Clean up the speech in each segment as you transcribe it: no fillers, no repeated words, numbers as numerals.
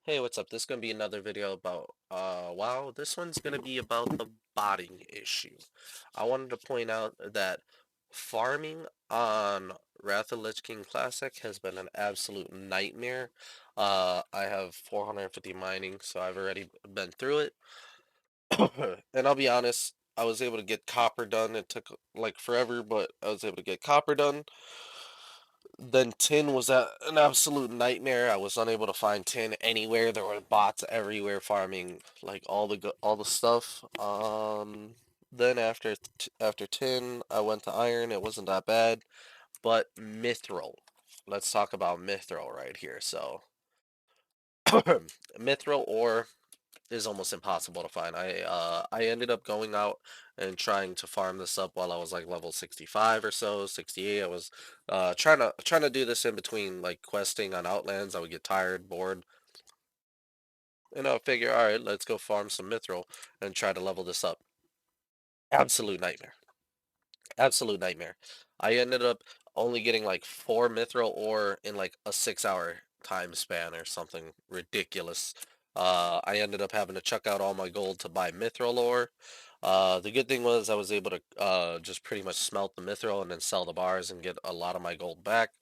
Hey, what's up? This is gonna be another video about wow, this one's gonna be about the botting issue. I wanted to point out that farming on Wrath of Lich King Classic has been an absolute nightmare. I have 450 mining, so I've already been through it. And I'll be honest, I was able to get copper done. It took like forever, but I was able to get copper done. Then tin was an absolute nightmare. I was unable to find tin anywhere. There were bots everywhere farming like all the stuff. Then after tin, I went to iron. It wasn't that bad, but mithril. Let's talk about mithril right here. So mithril ore is almost impossible to find. I ended up going out and trying to farm this up while I was like level 65 or so, 68. I was trying to do this in between like questing on Outlands. I would get tired, bored, and I would figure, all right, let's go farm some mithril and try to level this up. Absolute nightmare. Absolute nightmare. I ended up only getting like 4 mithril ore in like a 6 hour time span or something ridiculous. I ended up having to chuck out all my gold to buy mithril ore. The good thing was I was able to just pretty much smelt the mithril and then sell the bars and get a lot of my gold back.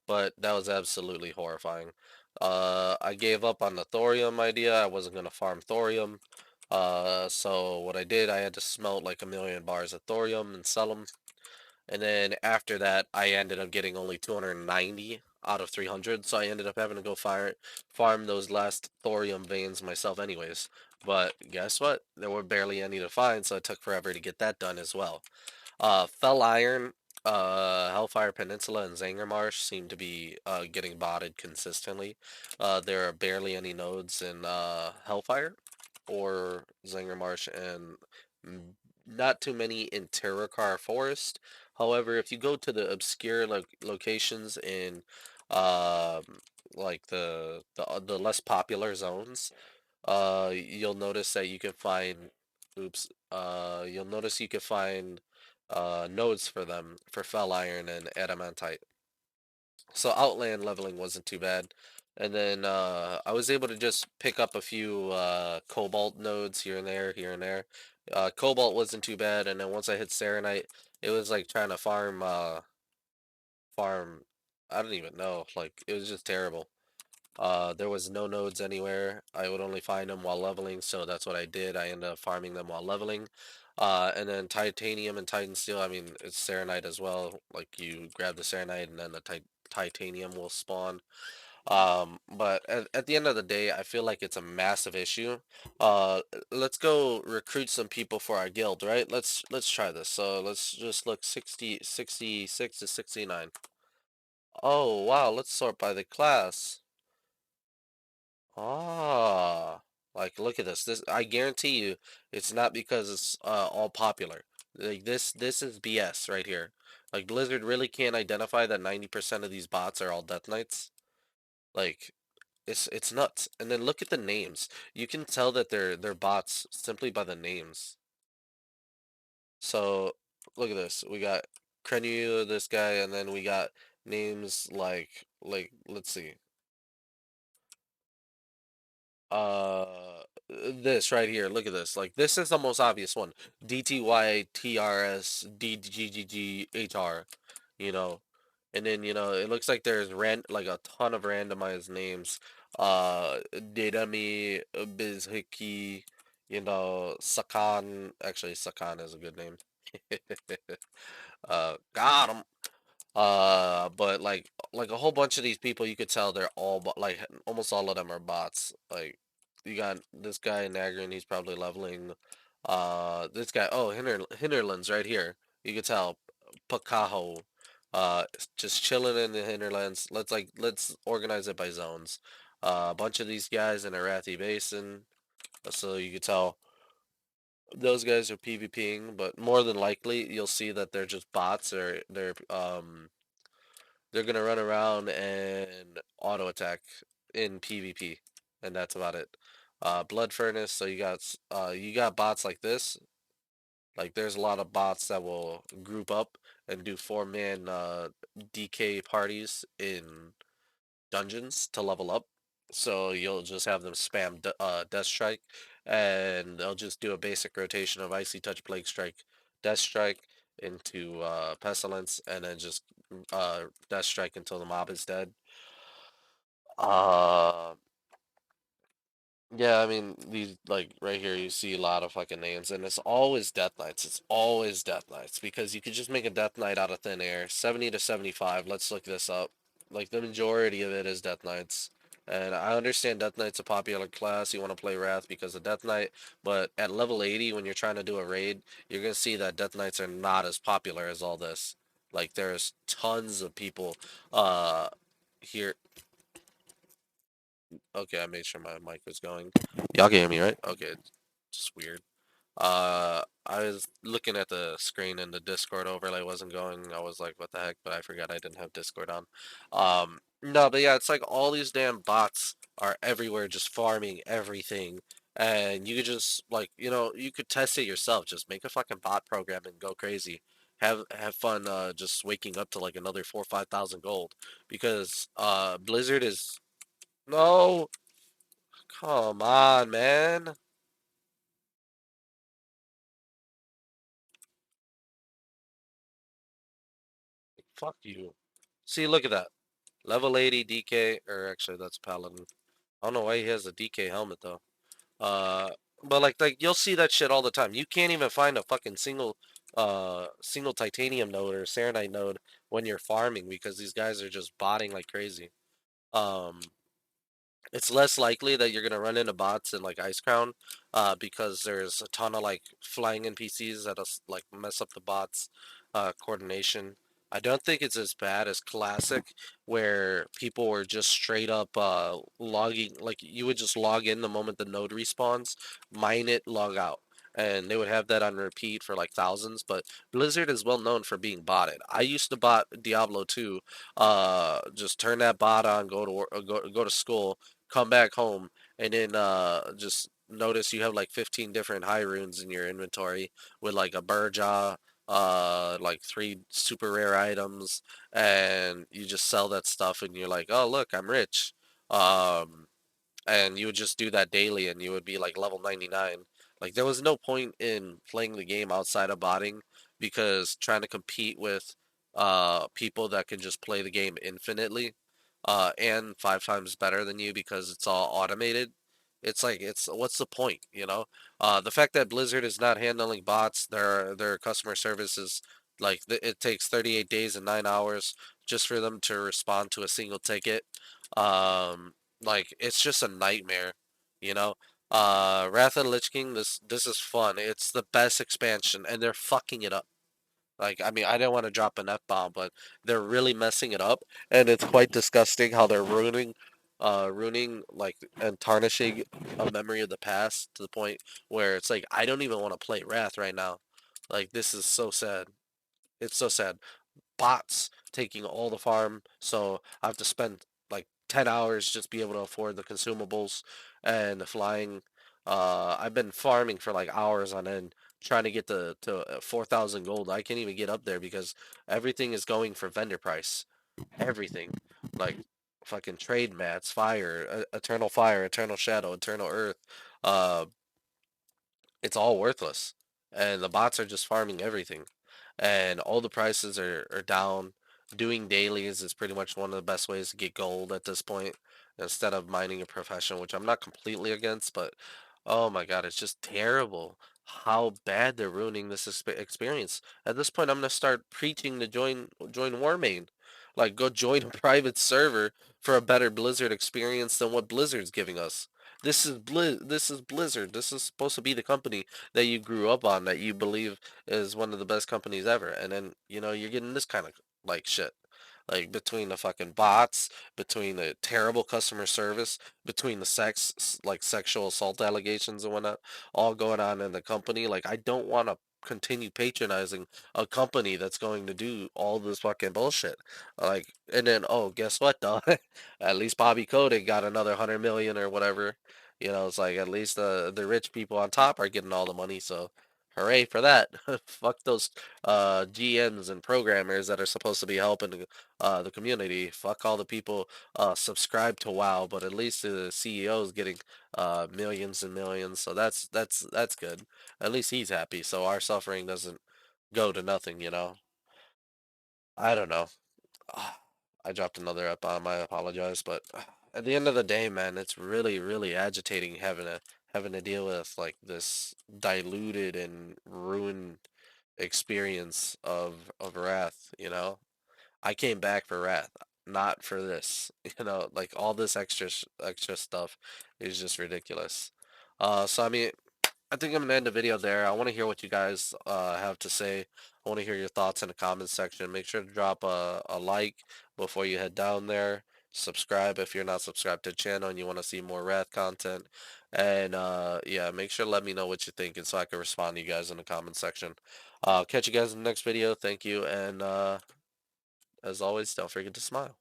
But that was absolutely horrifying. I gave up on the thorium idea. I wasn't gonna farm thorium. So what I did, I had to smelt like 1,000,000 bars of thorium and sell them. And then after that, I ended up getting only 290 out of 300, so I ended up having to go farm those last thorium veins myself anyways. But guess what? There were barely any to find, so it took forever to get that done as well. Fell Iron, Hellfire Peninsula, and Zangermarsh seem to be getting botted consistently. There are barely any nodes in Hellfire or Zangermarsh, and mm, not too many in Terracar Forest. However, if you go to the obscure locations in um, like the less popular zones, you'll notice that you can find, oops, you'll notice you can find nodes for them for Fell Iron and Adamantite. So Outland leveling wasn't too bad. And then I was able to just pick up a few Cobalt nodes here and there. Cobalt wasn't too bad, and then once I hit Serenite, it was like trying to farm. I don't even know. Like it was just terrible. There was no nodes anywhere. I would only find them while leveling, so that's what I did. I ended up farming them while leveling. And then titanium and titan steel, I mean, it's serenite as well. Like you grab the serenite and then the titanium will spawn. But at the end of the day, I feel like it's a massive issue. Let's go recruit some people for our guild, right? Let's try this. So let's just look 66 to 69. Oh, wow, let's sort by the class. Ah, like look at this. This I guarantee you, it's not because it's all popular. Like this is BS right here. Like Blizzard really can't identify that 90% of these bots are all Death Knights. Like it's nuts. And then look at the names. You can tell that they're bots simply by the names. So look at this. We got Crenu, this guy, and then we got names like let's see. This right here, look at this. Like this is the most obvious one. DTYTRSDGGGHR, you know. And then, it looks like there's like a ton of randomized names. Dedami, Bizhiki, Sakan. Actually, Sakan is a good name. Got him. But like a whole bunch of these people, you could tell they're all like almost all of them are bots. Like you got this guy Nagrin, he's probably leveling. This guy, oh Hinterlands right here. You could tell Pakaho, just chilling in the Hinterlands. Let's organize it by zones. A bunch of these guys in Arathi Basin, so you could tell those guys are PvPing, but more than likely you'll see that they're just bots or they're gonna run around and auto attack in PvP, and that's about it. Blood Furnace. So you got bots like this. Like there's a lot of bots that will group up and do 4-man DK parties in dungeons to level up. So you'll just have them spam Death Strike, and they'll just do a basic rotation of Icy Touch, Plague Strike, Death Strike into Pestilence, and then just Death Strike until the mob is dead. Uh, yeah, I mean these like right here you see a lot of fucking names, and it's always Death Knights. It's always Death Knights because you could just make a Death Knight out of thin air. 70 to 75. Let's look this up. Like the majority of it is Death Knights. And I understand Death Knight's a popular class. You want to play Wrath because of Death Knight, but at level 80 when you're trying to do a raid, you're gonna see that Death Knights are not as popular as all this. Like there's tons of people uh here. Okay, I made sure my mic was going. Y'all can hear me, right? Okay, it's just weird. I was looking at the screen and the Discord overlay wasn't going. I was like, what the heck? But I forgot I didn't have Discord on. No, but yeah, it's like all these damn bots are everywhere just farming everything. And you could just like, you could test it yourself. Just make a fucking bot program and go crazy. Have fun just waking up to like another 4 or 5 thousand gold. Because Blizzard is no, come on, man. Fuck you. See, look at that. Level 80 DK, or actually that's Paladin. I don't know why he has a DK helmet though. Uh, but like you'll see that shit all the time. You can't even find a fucking single titanium node or Serenite node when you're farming because these guys are just botting like crazy. Um, it's less likely that you're gonna run into bots in like Icecrown, because there's a ton of like flying NPCs that like mess up the bots, coordination. I don't think it's as bad as Classic, where people were just straight up logging, like you would just log in the moment the node respawns, mine it, log out. And they would have that on repeat for like thousands, but Blizzard is well known for being botted. I used to bot Diablo 2, just turn that bot on, go to school, come back home, and then just notice you have like 15 different high runes in your inventory with like a burjaw, like three super rare items, and you just sell that stuff and you're like, oh look, I'm rich. um and you would just do that daily and you would be like level 99. Like there was no point in playing the game outside of botting, because trying to compete with people that can just play the game infinitely and 5 times better than you because it's all automated, it's like, it's what's the point? The fact that Blizzard is not handling bots, their customer service is like it takes 38 days and 9 hours just for them to respond to a single ticket. um like it's just a nightmare, you know. Wrath of the Lich King, this is fun. It's the best expansion, and they're fucking it up. Like, I mean, I didn't want to drop an F bomb, but they're really messing it up, and it's quite disgusting how they're ruining like and tarnishing a memory of the past to the point where it's like I don't even want to play Wrath right now. Like, this is so sad. It's so sad. Bots taking all the farm, so I have to spend like 10 hours just be able to afford the consumables and the flying. I've been farming for like hours on end trying to get to 4,000 gold. I can't even get up there because everything is going for vendor price. Everything. Like fucking trade mats, eternal fire, eternal shadow, eternal earth. Uh it's all worthless. And the bots are just farming everything. And all the prices are down. Doing dailies is pretty much one of the best ways to get gold at this point instead of mining a profession, which I'm not completely against, but oh my god, it's just terrible how bad they're ruining this experience. At this point, I'm gonna start preaching to join Warmane. Like, go join a private server for a better Blizzard experience than what Blizzard's giving us. This is Blizzard. This is supposed to be the company that you grew up on, that you believe is one of the best companies ever. And then, you're getting this kind of like shit. Like between the fucking bots, between the terrible customer service, between the like sexual assault allegations and whatnot, all going on in the company. Like, I don't want to continue patronizing a company that's going to do all this fucking bullshit. Like, and then, oh, guess what, though? At least Bobby Kotick got another 100 million or whatever. It's like at least the rich people on top are getting all the money. So hooray for that. Fuck those GMs and programmers that are supposed to be helping the community. Fuck all the people subscribe to WoW, but at least the CEO is getting millions and millions. So that's good. At least he's happy. So our suffering doesn't go to nothing, you know. I don't know. I dropped another up on I apologize, but at the end of the day, man, it's really, really agitating having to deal with like this diluted and ruined experience of Wrath, you know? I came back for Wrath, not for this. You know, like all this extra stuff is just ridiculous. So I mean, I think I'm gonna end the video there. I want to hear what you guys have to say. I want to hear your thoughts in the comments section. Make sure to drop a like before you head down there. Subscribe if you're not subscribed to the channel and you want to see more Wrath content. And yeah, make sure to let me know what you think and so I can respond to you guys in the comments section. Catch you guys in the next video. Thank you, and as always, don't forget to smile.